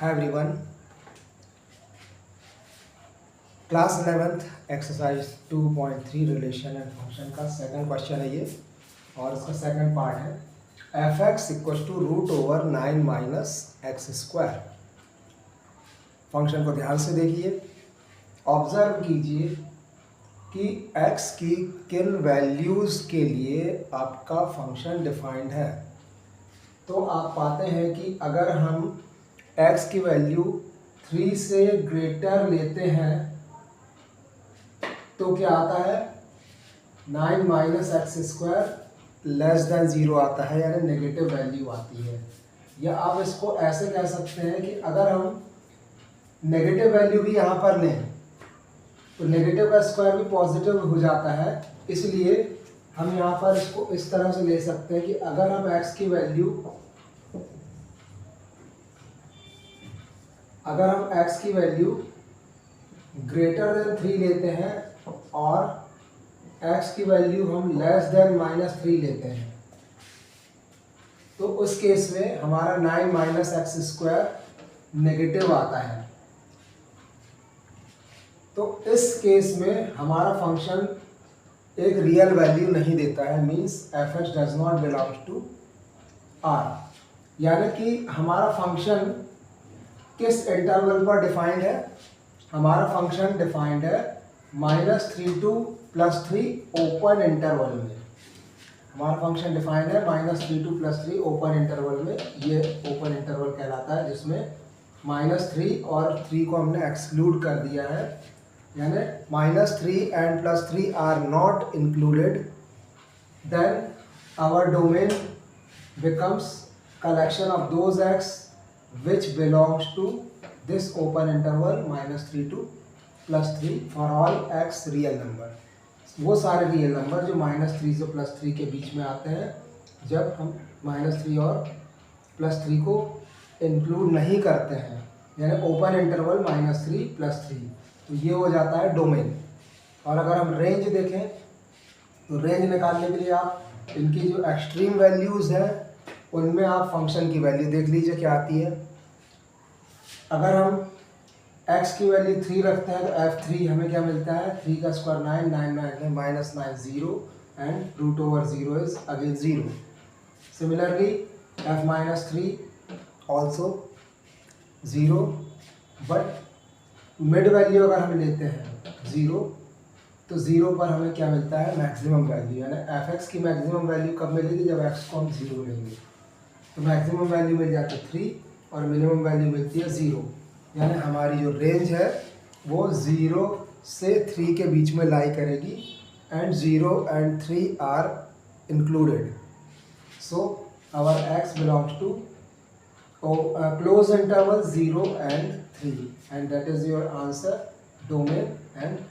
Hi everyone, class 11th exercise 2.3 relation and function का second question है ये, और इसका सेकंड पार्ट है f x equal to root over 9 minus x square. Function को ध्यान से देखिए, ऑब्जर्व कीजिए कि x की किन वैल्यूज़ के लिए आपका फंक्शन डिफाइंड है। तो आप पाते हैं कि अगर हम x की वैल्यू 3 से ग्रेटर लेते हैं तो क्या आता है, 9 minus x square less than 0 आता है, यानी नेगेटिव वैल्यू आती है। या आप इसको ऐसे कह सकते हैं कि अगर हम नेगेटिव वैल्यू भी यहाँ पर लें तो नेगेटिव का स्क्वायर भी पॉजिटिव हो जाता है। इसलिए हम यहाँ पर इसको इस तरह से ले सकते हैं कि अगर हम x की वैल्यू ग्रेटर देन 3 लेते हैं और x की वैल्यू हम लेस देन -3 लेते हैं, तो उस केस में हमारा 9 माइनस एक्स स्क्वायर नेगेटिव आता है। तो इस केस में हमारा फंक्शन एक रियल वैल्यू नहीं देता है, means f x does not belongs to R. यानी कि हमारा फंक्शन किस इंटरवल पर डिफाइंड है, हमारा फंक्शन डिफाइंड है -3 to +3 ओपन इंटरवल में। हमारा फंक्शन डिफाइंड है -3 to +3 ओपन इंटरवल में। ये ओपन इंटरवल कहलाता है जिसमें -3 और 3 को हमने एक्सक्लूड कर दिया है, यानी -3 and +3 are not included, then our domain becomes collection of those x which belongs to this open interval -3 to +3 for all x real number। वो सारे रियल नंबर जो -3 से +3 के बीच में आते हैं, जब हम -3 और +3 को इंक्लूड नहीं करते हैं, यानी ओपन इंटरवल -3 +3, तो ये हो जाता है डोमेन। और अगर हम रेंज देखें तो रेंज निकालने के लिए आप इनकी जो एक्सट्रीम वैल्यूज़ हैं उनमें आप फंक्शन की वैल्यू देख लीजिए क्या आती है। अगर हम x की वैल्यू 3 रखते हैं तो f3 हमें क्या मिलता है, 3 का square 9, 9 9 -9 0 and root over 0 is again 0। Similarly f-3 also 0, but mid value अगर हम लेते हैं 0 तो 0 पर हमें क्या मिलता है, मैक्सिमम वैल्यू। यानी एफ एक्स की मैक्सिमम वैल्यू कब मिलेगी, जब x को हम 0 लेंगे। तो मैक्सिमम वैल्यू मिल जाती है 3 और मिनिमम वैल्यू मिलती है 0। यानी हमारी जो रेंज है वो 0 से 3 के बीच में लाई करेगी, and 0 and 3 are included. So our x belongs to close interval 0 and 3, and that is your answer, domain and